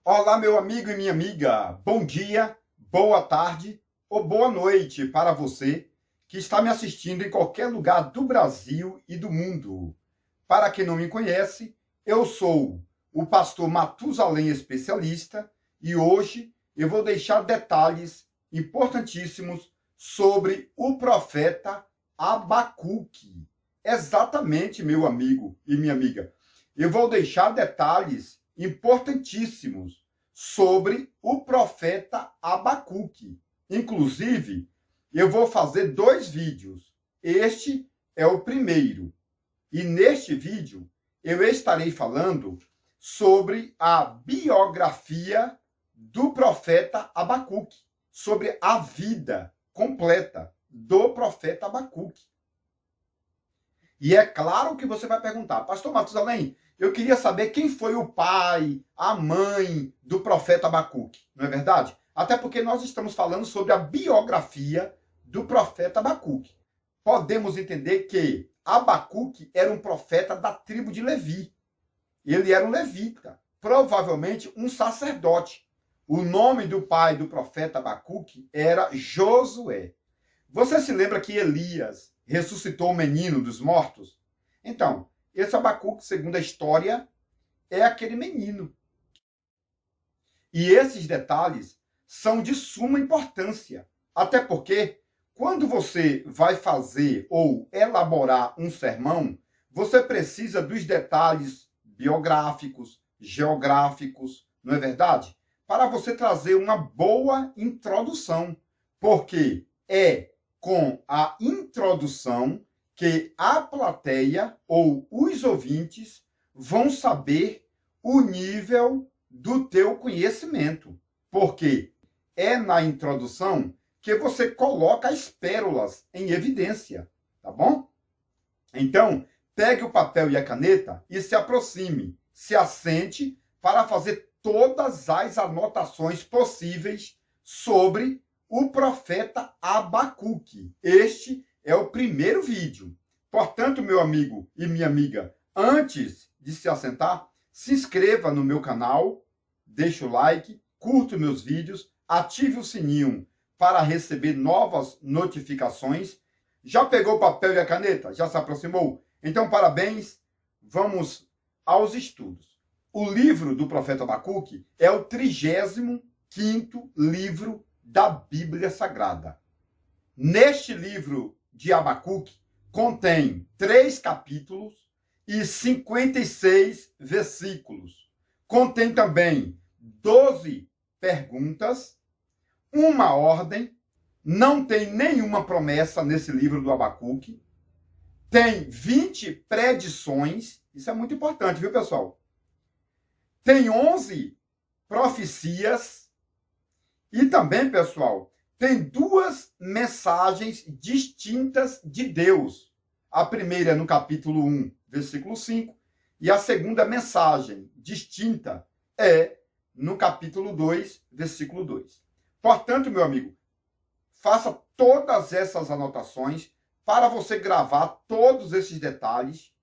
Olá, meu amigo e minha amiga. Bom dia, boa tarde ou boa noite para você que está me assistindo em qualquer lugar do Brasil e do mundo. Para quem não me conhece, eu sou o pastor Matusalém Especialista e hoje eu vou deixar detalhes importantíssimos sobre o profeta Abacuque. Exatamente, meu amigo e minha amiga. Eu vou deixar detalhes importantíssimos sobre o profeta Abacuque. Inclusive, eu vou fazer 2 vídeos. Este é o primeiro. E neste vídeo, eu estarei falando sobre a biografia do profeta Abacuque, sobre a vida completa do profeta Abacuque. E é claro que você vai perguntar, pastor Matusalém, eu queria saber quem foi o pai, a mãe do profeta Abacuque, não é verdade? Até porque nós estamos falando sobre a biografia do profeta Abacuque. Podemos entender que Abacuque era um profeta da tribo de Levi. Ele era um levita, provavelmente um sacerdote. O nome do pai do profeta Abacuque era Josué. Você se lembra que Elias ressuscitou o menino dos mortos? Então, esse Abacuque, segundo a história, é aquele menino. E esses detalhes são de suma importância. Até porque, quando você vai fazer ou elaborar um sermão, você precisa dos detalhes biográficos, geográficos, não é verdade? Para você trazer uma boa introdução. Porque é com a introdução que a plateia ou os ouvintes vão saber o nível do teu conhecimento. Porque é na introdução que você coloca as pérolas em evidência, tá bom? Então, pegue o papel e a caneta e se aproxime, se assente para fazer todas as anotações possíveis sobre o profeta Abacuque. Este é o primeiro vídeo. Portanto, meu amigo e minha amiga, antes de se assentar, se inscreva no meu canal, deixe o like, curta meus vídeos, ative o sininho para receber novas notificações. Já pegou o papel e a caneta? Já se aproximou? Então, parabéns. Vamos aos estudos. O livro do profeta Abacuque é o 35º livro da Bíblia Sagrada. Neste livro de Abacuque contém 3 capítulos e 56 versículos. Contém também 12 perguntas, uma ordem, não tem nenhuma promessa nesse livro do Abacuque, tem 20 predições, isso é muito importante, viu, pessoal? Tem 11 profecias e também, pessoal, tem 2 mensagens distintas de Deus. A primeira é no capítulo 1, versículo 5, e a segunda mensagem distinta é no capítulo 2, versículo 2. Portanto, meu amigo, faça todas essas anotações para você gravar todos esses detalhes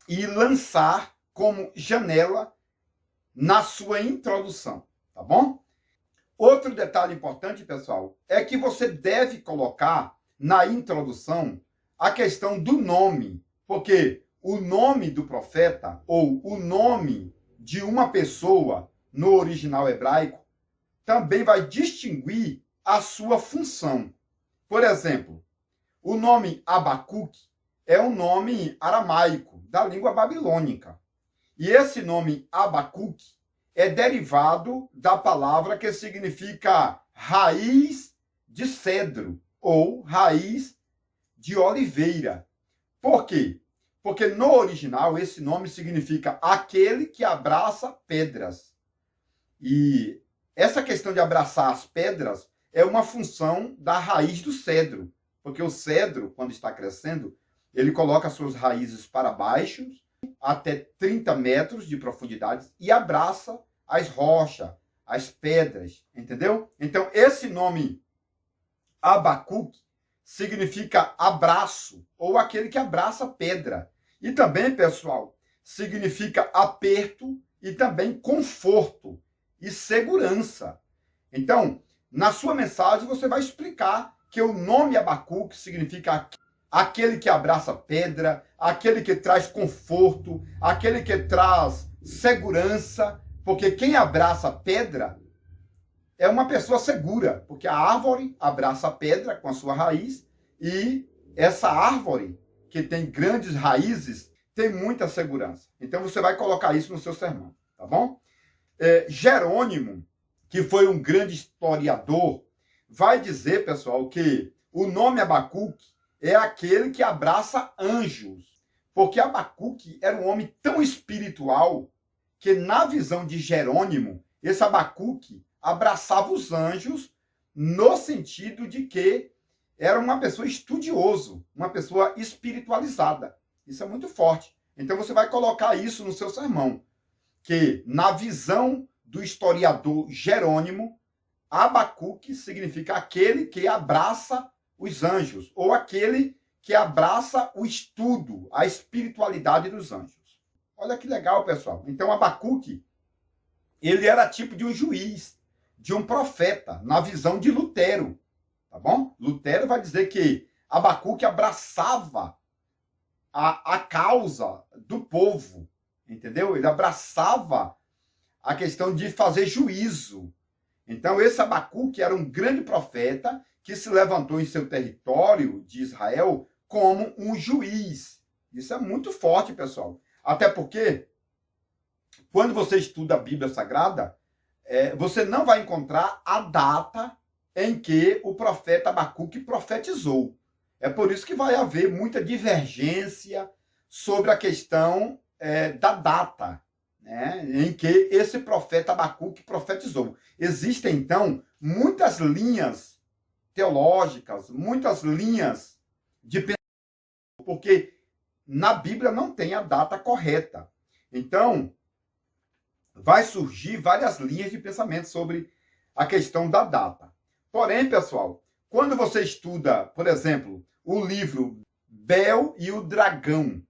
e lançar como janela na sua introdução, tá bom? Outro detalhe importante, pessoal, é que você deve colocar na introdução a questão do nome, porque o nome do profeta ou o nome de uma pessoa no original hebraico também vai distinguir a sua função. Por exemplo, o nome Abacuque é um nome aramaico, da língua babilônica. E esse nome Abacuque é derivado da palavra que significa raiz de cedro ou raiz de oliveira. Por quê? Porque no original esse nome significa aquele que abraça pedras. E essa questão de abraçar as pedras é uma função da raiz do cedro. Porque o cedro, quando está crescendo, ele coloca suas raízes para baixo, até 30 metros de profundidade, e abraça as rochas, as pedras, entendeu? Então, esse nome Abacuque significa abraço, ou aquele que abraça pedra. E também, pessoal, significa aperto e também conforto. e segurança. Então, na sua mensagem, você vai explicar que o nome Abacuque significa aquele que abraça pedra, aquele que traz conforto, aquele que traz segurança, porque quem abraça pedra é uma pessoa segura, porque a árvore abraça a pedra com a sua raiz e essa árvore, que tem grandes raízes, tem muita segurança. Então você vai colocar isso no seu sermão, tá bom? Jerônimo, que foi um grande historiador, vai dizer, pessoal, que o nome Abacuque é aquele que abraça anjos, porque Abacuque era um homem tão espiritual que, na visão de Jerônimo, esse Abacuque abraçava os anjos no sentido de que era uma pessoa estudioso, uma pessoa espiritualizada. Isso é muito forte. Então você vai colocar isso no seu sermão, que na visão do historiador Jerônimo, Abacuque significa aquele que abraça os anjos, ou aquele que abraça o estudo, a espiritualidade dos anjos. Olha que legal, pessoal. Então Abacuque, ele era tipo de um juiz, de um profeta, na visão de Lutero, tá bom? Lutero vai dizer que Abacuque abraçava a causa do povo, entendeu? Ele abraçava a questão de fazer juízo. Então, esse Abacuque era um grande profeta que se levantou em seu território de Israel como um juiz. Isso é muito forte, pessoal. Até porque, quando você estuda a Bíblia Sagrada, você não vai encontrar a data em que o profeta Abacuque profetizou. É por isso que vai haver muita divergência sobre a questão da data, né, em que esse profeta Abacuque profetizou. Existem, então, muitas linhas teológicas, muitas linhas de pensamento, porque na Bíblia não tem a data correta. Então, vai surgir várias linhas de pensamento sobre a questão da data. Porém, pessoal, quando você estuda, por exemplo, o livro Bel e o Dragão,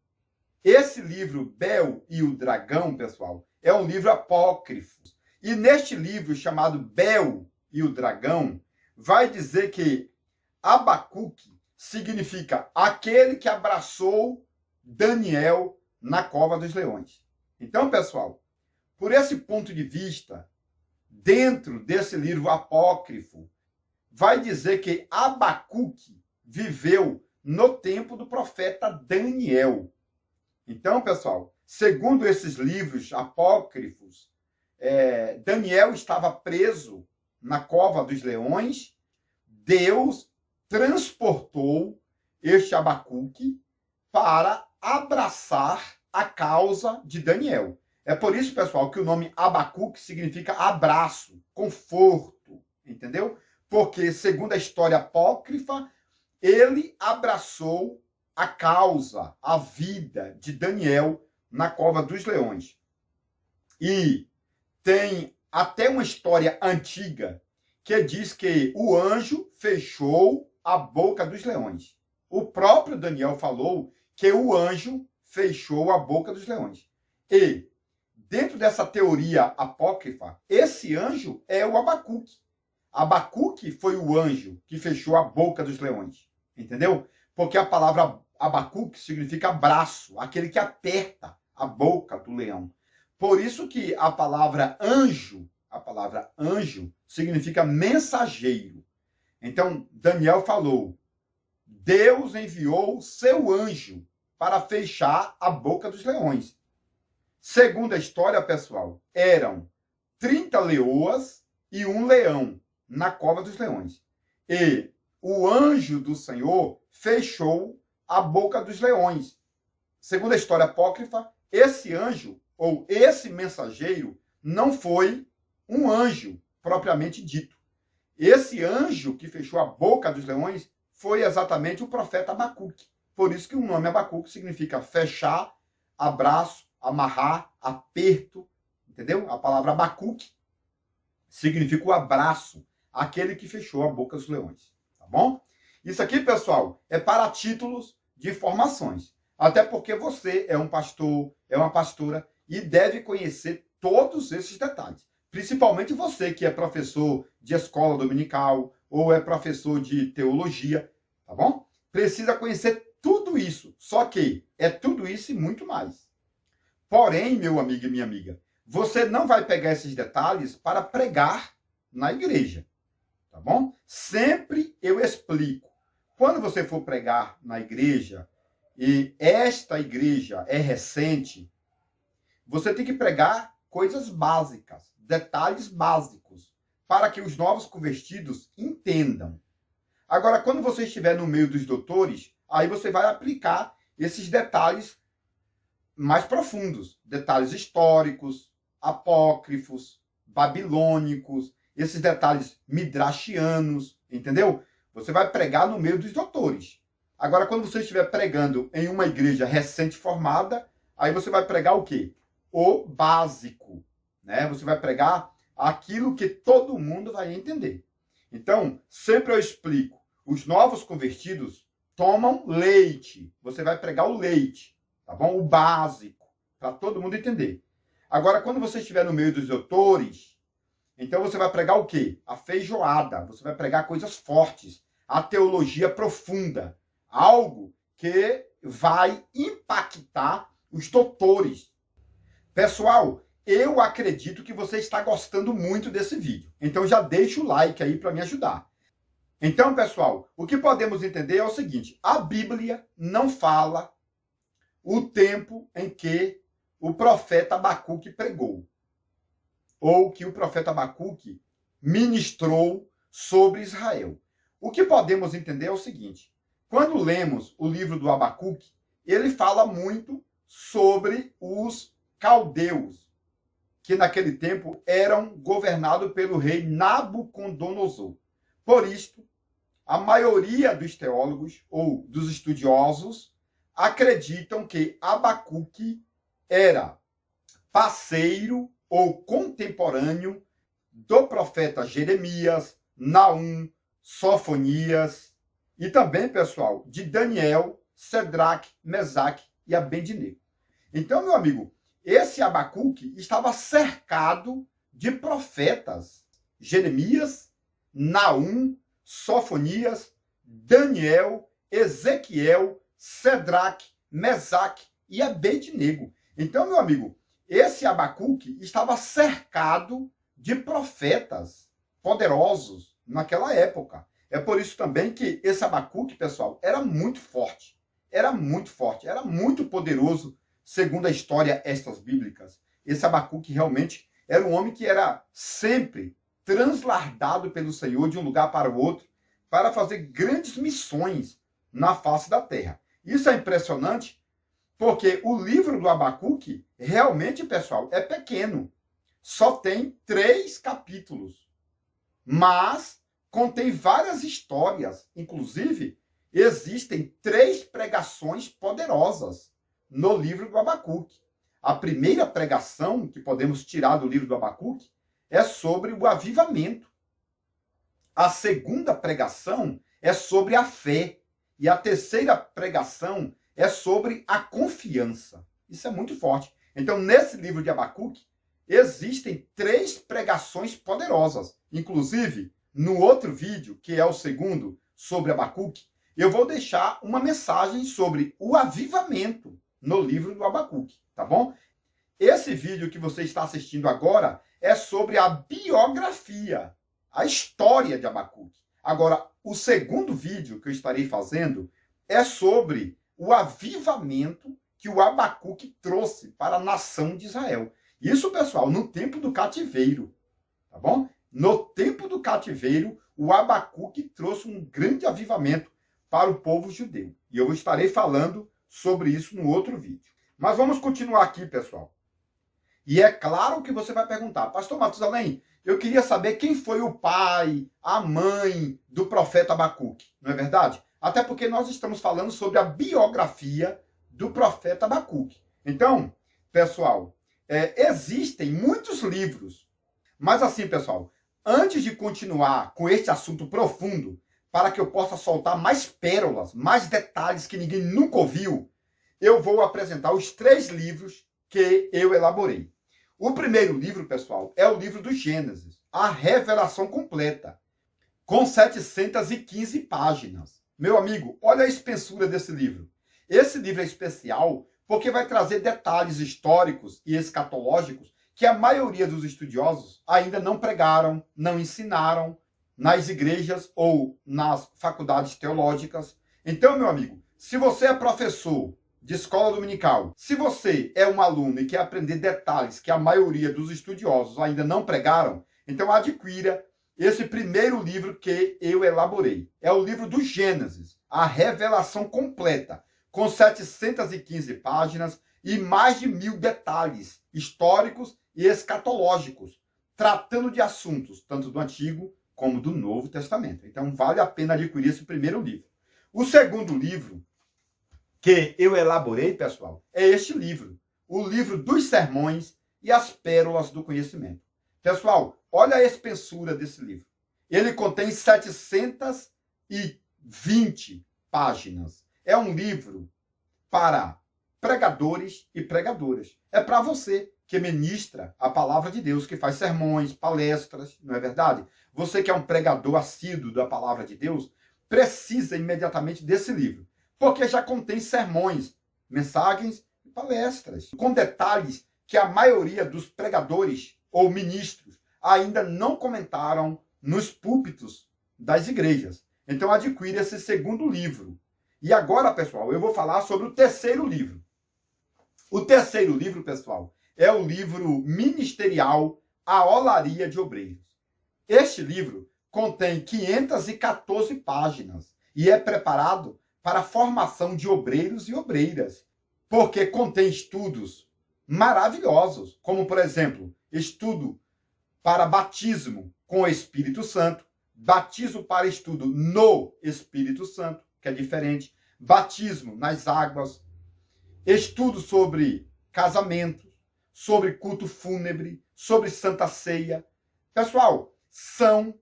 esse livro, Bel e o Dragão, pessoal, é um livro apócrifo. E neste livro, chamado Bel e o Dragão, vai dizer que Abacuque significa aquele que abraçou Daniel na cova dos leões. Então, pessoal, por esse ponto de vista, dentro desse livro apócrifo, vai dizer que Abacuque viveu no tempo do profeta Daniel. Então, pessoal, segundo esses livros apócrifos, Daniel estava preso na cova dos leões. Deus transportou este Abacuque para abraçar a causa de Daniel. É por isso, pessoal, que o nome Abacuque significa abraço, conforto, entendeu? Porque, segundo a história apócrifa, ele abraçou a causa, a vida de Daniel na cova dos leões. E tem até uma história antiga que diz que o anjo fechou a boca dos leões. O próprio Daniel falou que o anjo fechou a boca dos leões. E, dentro dessa teoria apócrifa, esse anjo é o Abacuque. Abacuque foi o anjo que fechou a boca dos leões. Entendeu? Porque a palavra Abacuque significa abraço, aquele que aperta a boca do leão. Por isso que a palavra anjo significa mensageiro. Então, Daniel falou, Deus enviou seu anjo para fechar a boca dos leões. Segundo a história, pessoal, eram 30 leoas e um leão na cova dos leões. E o anjo do Senhor fechou a boca dos leões. Segundo a história apócrifa, esse anjo, ou esse mensageiro, não foi um anjo propriamente dito. Esse anjo que fechou a boca dos leões foi exatamente o profeta Abacuque. Por isso que o nome Abacuque significa fechar, abraço, amarrar, aperto, entendeu? A palavra Abacuque significa o abraço, aquele que fechou a boca dos leões, tá bom? Isso aqui, pessoal, é para títulos de informações. Até porque você é um pastor, é uma pastora e deve conhecer todos esses detalhes. Principalmente você que é professor de escola dominical ou é professor de teologia, tá bom? Precisa conhecer tudo isso. Só que é tudo isso e muito mais. Porém, meu amigo e minha amiga, você não vai pegar esses detalhes para pregar na igreja, tá bom? Sempre eu explico. Quando você for pregar na igreja, e esta igreja é recente, você tem que pregar coisas básicas, detalhes básicos, para que os novos convertidos entendam. Agora, quando você estiver no meio dos doutores, aí você vai aplicar esses detalhes mais profundos, detalhes históricos, apócrifos, babilônicos, esses detalhes midrashianos, entendeu? Você vai pregar no meio dos doutores. Agora, quando você estiver pregando em uma igreja recente formada, aí você vai pregar o quê? O básico, né? Você vai pregar aquilo que todo mundo vai entender. Então, sempre eu explico, os novos convertidos tomam leite. Você vai pregar o leite, tá bom? O básico, para todo mundo entender. Agora, quando você estiver no meio dos doutores, então você vai pregar o quê? A feijoada. Você vai pregar coisas fortes, a teologia profunda, algo que vai impactar os doutores. Pessoal, eu acredito que você está gostando muito desse vídeo. Então já deixa o like aí para me ajudar. Então, pessoal, o que podemos entender é o seguinte: a Bíblia não fala o tempo em que o profeta Abacuque pregou, ou que o profeta Abacuque ministrou sobre Israel. O que podemos entender é o seguinte: quando lemos o livro do Abacuque, ele fala muito sobre os caldeus, que naquele tempo eram governados pelo rei Nabucodonosor. Por isto, a maioria dos teólogos ou dos estudiosos acreditam que Abacuque era parceiro ou contemporâneo do profeta Jeremias, Naum, Sofonias e também, pessoal, de Daniel, Sedraque, Mesaque e Abednego. Então, meu amigo, esse Abacuque estava cercado de profetas. Jeremias, Naum, Sofonias, Daniel, Ezequiel, Sedraque, Mesaque e Abednego. Então, meu amigo, esse Abacuque estava cercado de profetas poderosos naquela época. É por isso também que esse Abacuque, pessoal, era muito forte. Era muito poderoso, segundo a história estas bíblicas. Esse Abacuque realmente era um homem que era sempre transladado pelo Senhor de um lugar para o outro para fazer grandes missões na face da terra. Isso é impressionante porque o livro do Abacuque realmente, pessoal, é pequeno. Só tem 3 capítulos. Mas contém várias histórias. Inclusive, existem 3 pregações poderosas no livro do Abacuque. A primeira pregação que podemos tirar do livro do Abacuque é sobre o avivamento. A segunda pregação é sobre a fé. E a terceira pregação é sobre a confiança. Isso é muito forte. Então, nesse livro de Abacuque, existem 3 pregações poderosas. Inclusive, no outro vídeo, que é o segundo, sobre Abacuque, eu vou deixar uma mensagem sobre o avivamento no livro do Abacuque, tá bom? Esse vídeo que você está assistindo agora é sobre a biografia, a história de Abacuque. Agora, o segundo vídeo que eu estarei fazendo é sobre o avivamento que o Abacuque trouxe para a nação de Israel. Isso, pessoal, no tempo do cativeiro, tá bom? No tempo do cativeiro, o Abacuque trouxe um grande avivamento para o povo judeu. E eu estarei falando sobre isso no outro vídeo. Mas vamos continuar aqui, pessoal. E é claro que você vai perguntar, Pastor Matusalém, eu queria saber quem foi o pai, a mãe do profeta Abacuque, não é verdade? Até porque nós estamos falando sobre a biografia do profeta Abacuque. Então, pessoal, existem muitos livros. Mas assim, pessoal, antes de continuar com este assunto profundo, para que eu possa soltar mais pérolas, mais detalhes que ninguém nunca ouviu, eu vou apresentar os 3 livros que eu elaborei. O primeiro livro, pessoal, é o livro do Gênesis, a revelação completa, com 715 páginas. Meu amigo, olha a espessura desse livro. Esse livro é especial porque vai trazer detalhes históricos e escatológicos que a maioria dos estudiosos ainda não pregaram, não ensinaram nas igrejas ou nas faculdades teológicas. Então, meu amigo, se você é professor de escola dominical, se você é um aluno e quer aprender detalhes que a maioria dos estudiosos ainda não pregaram, então adquira esse primeiro livro que eu elaborei. É o livro do Gênesis, a revelação completa, com 715 páginas e mais de 1000 detalhes históricos e escatológicos, tratando de assuntos tanto do Antigo como do Novo Testamento. Então, vale a pena adquirir esse primeiro livro. O segundo livro que eu elaborei, pessoal, é este livro, o livro dos sermões e as pérolas do conhecimento. Pessoal, olha a espessura desse livro. Ele contém 720 páginas. É um livro para pregadores e pregadoras. É para você que ministra a palavra de Deus, que faz sermões, palestras, não é verdade? Você que é um pregador assíduo da palavra de Deus, precisa imediatamente desse livro, porque já contém sermões, mensagens e palestras, com detalhes que a maioria dos pregadores ou ministros ainda não comentaram nos púlpitos das igrejas. Então adquire esse segundo livro. E agora, pessoal, eu vou falar sobre o terceiro livro. O terceiro livro, pessoal, é o livro ministerial A Olaria de Obreiros. Este livro contém 514 páginas e é preparado para a formação de obreiros e obreiras, porque contém estudos maravilhosos, como, por exemplo, estudo para batismo com o Espírito Santo, batismo para estudo no Espírito Santo, que é diferente, batismo nas águas, estudo sobre casamento, sobre culto fúnebre, sobre Santa Ceia. Pessoal, são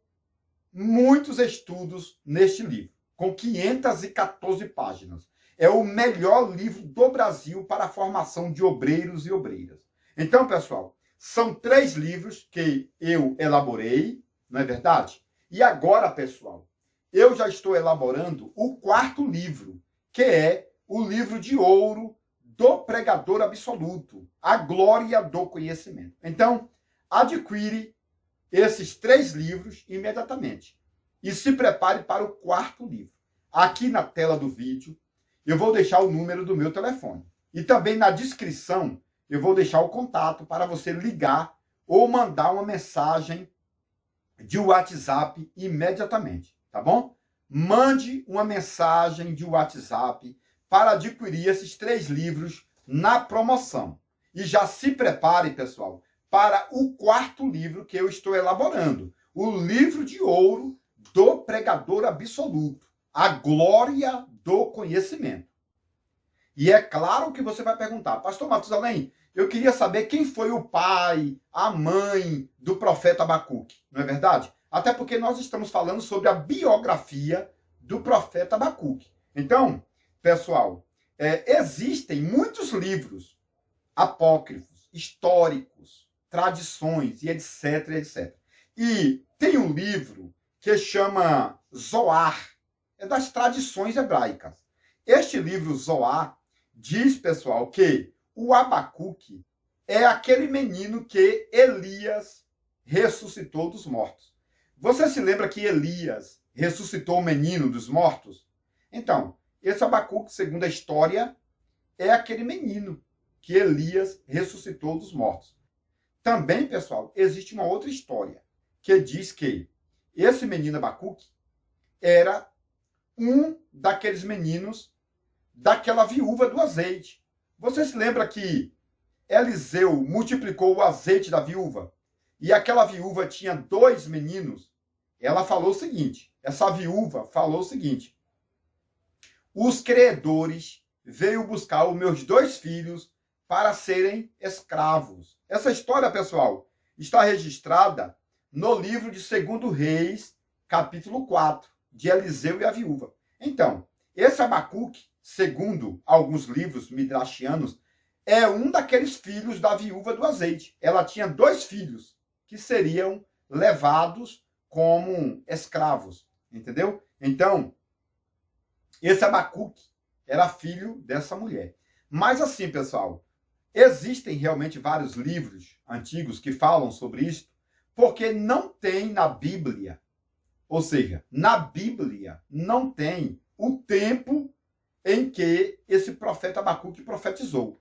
muitos estudos neste livro, com 514 páginas. É o melhor livro do Brasil para a formação de obreiros e obreiras. Então, pessoal, são 3 livros que eu elaborei, não é verdade? E agora, pessoal, eu já estou elaborando o 4º livro, que é o livro de ouro do pregador absoluto, a glória do conhecimento. Então, adquire esses 3 livros imediatamente e se prepare para o 4º livro. Aqui na tela do vídeo, eu vou deixar o número do meu telefone. E também na descrição, eu vou deixar o contato para você ligar ou mandar uma mensagem de WhatsApp imediatamente, tá bom? Mande uma mensagem de WhatsApp para adquirir esses 3 livros na promoção. E já se prepare, pessoal, para o 4º livro que eu estou elaborando, o livro de ouro do pregador absoluto, a glória do conhecimento. E é claro que você vai perguntar, pastor Matusalém, eu queria saber quem foi o pai, a mãe do profeta Abacuque, não é verdade? Até porque nós estamos falando sobre a biografia do profeta Abacuque. Então, pessoal, existem muitos livros apócrifos, históricos, tradições e etc, etc. E tem um livro que chama Zoar, é das tradições hebraicas. Este livro Zoar diz, pessoal, que o Abacuque é aquele menino que Elias ressuscitou dos mortos. Você se lembra que Elias ressuscitou o menino dos mortos? Então, esse Abacuque, segundo a história, é aquele menino que Elias ressuscitou dos mortos. Também, pessoal, existe uma outra história que diz que esse menino Abacuque era um daqueles meninos daquela viúva do azeite. Você se lembra que Eliseu multiplicou o azeite da viúva e aquela viúva tinha 2 meninos? Ela falou o seguinte, essa viúva falou o seguinte: os credores veio buscar os meus 2 filhos para serem escravos. Essa história, pessoal, está registrada no livro de 2 Reis, capítulo 4, de Eliseu e a viúva. Então, esse Abacuque, segundo alguns livros midrashianos, é um daqueles filhos da viúva do azeite. Ela tinha 2 filhos que seriam levados como escravos, entendeu? Então, esse Abacuque era filho dessa mulher. Mas assim, pessoal, existem realmente vários livros antigos que falam sobre isso, porque não tem na Bíblia, ou seja, na Bíblia não tem o tempo em que esse profeta Abacuque profetizou.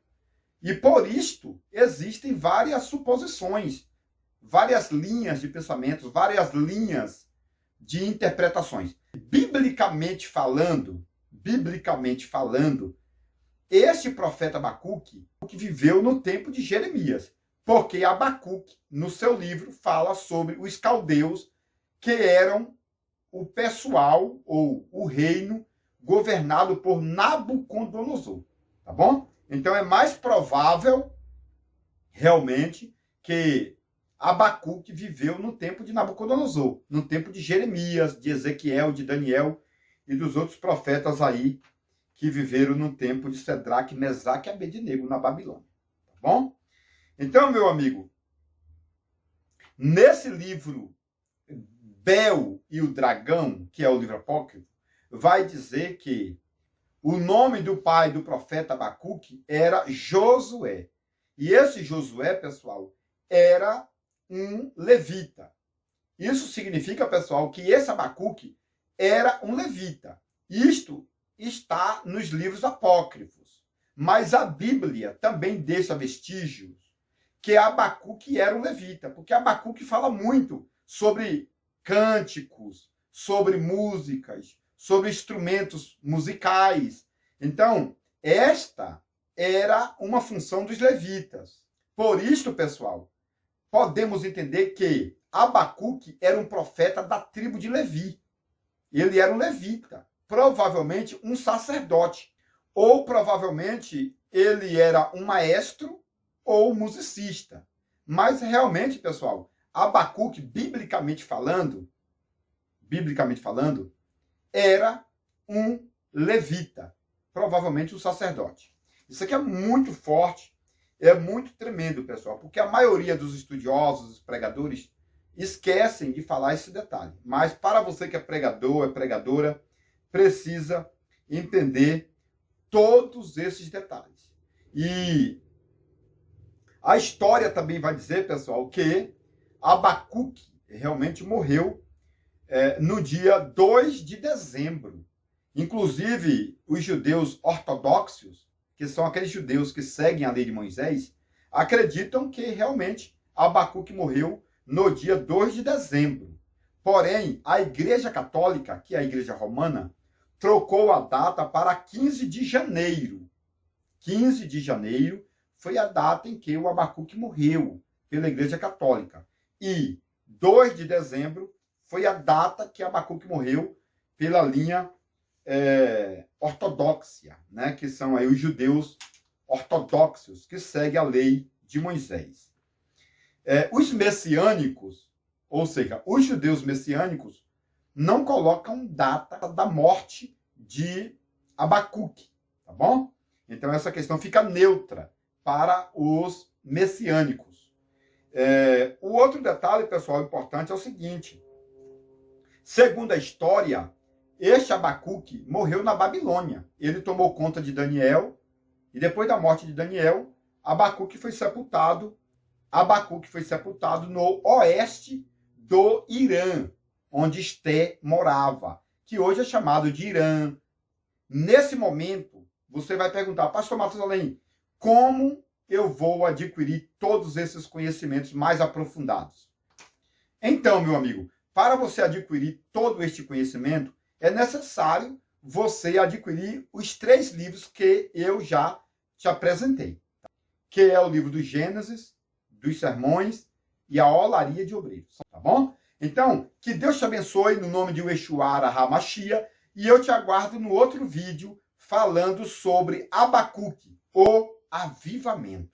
E por isto existem várias suposições, várias linhas de pensamentos, várias linhas de interpretações. Biblicamente falando, este profeta Abacuque viveu no tempo de Jeremias, porque Abacuque, no seu livro, fala sobre os caldeus, que eram o pessoal ou o reino governado por Nabucodonosor, tá bom? Então é mais provável, realmente, que Abacuque viveu no tempo de Nabucodonosor, no tempo de Jeremias, de Ezequiel, de Daniel e dos outros profetas aí que viveram no tempo de Sedraque, Mesaque e Abednego na Babilônia, tá bom? Então, meu amigo, nesse livro Bel e o Dragão, que é o livro apócrifo, vai dizer que o nome do pai do profeta Abacuque era Josué. E esse Josué, pessoal, era um levita. Isso significa, pessoal, que esse Abacuque era um levita. Isto está nos livros apócrifos. Mas a Bíblia também deixa vestígios que Abacuque era um levita, porque Abacuque fala muito sobre cânticos, sobre músicas, sobre instrumentos musicais. Então, esta era uma função dos levitas. Por isto, pessoal, podemos entender que Abacuque era um profeta da tribo de Levi. Ele era um levita, provavelmente um sacerdote, ou provavelmente ele era um maestro ou musicista. Mas realmente, pessoal, Abacuque, biblicamente falando, era um levita, provavelmente um sacerdote. Isso aqui é muito forte, é muito tremendo, pessoal, porque a maioria dos estudiosos, os pregadores, esquecem de falar esse detalhe. Mas para você que é pregador, é pregadora, precisa entender todos esses detalhes. E a história também vai dizer, pessoal, que Abacuque realmente morreu no dia 2 de dezembro. Inclusive, os judeus ortodoxos, que são aqueles judeus que seguem a lei de Moisés, acreditam que realmente Abacuque morreu no dia 2 de dezembro. Porém, a Igreja Católica, que é a Igreja Romana, trocou a data para 15 de janeiro. 15 de janeiro foi a data em que o Abacuque morreu pela Igreja Católica. E 2 de dezembro foi a data que Abacuque morreu pela linha ortodoxa, né? Que são aí os judeus ortodoxos, que seguem a lei de Moisés. Os messiânicos, ou seja, os judeus messiânicos, não colocam data da morte de Abacuque, tá bom? Então essa questão fica neutra para os messiânicos. O outro detalhe, pessoal, importante é o seguinte. Segundo a história, este Abacuque morreu na Babilônia. Ele tomou conta de Daniel, e depois da morte de Daniel, Abacuque foi sepultado no oeste do Irã, onde Esté morava, que hoje é chamado de Irã. Nesse momento, você vai perguntar, pastor Matusalém, como eu vou adquirir todos esses conhecimentos mais aprofundados? Então, meu amigo, para você adquirir todo este conhecimento, é necessário você adquirir os 3 livros que eu já te apresentei, que é o livro do Gênesis, dos Sermões e a Olaria de Obreiros, tá bom? Então, que Deus te abençoe no nome de Yeshua HaMashiach, e eu te aguardo no outro vídeo falando sobre Abacuque, o avivamento.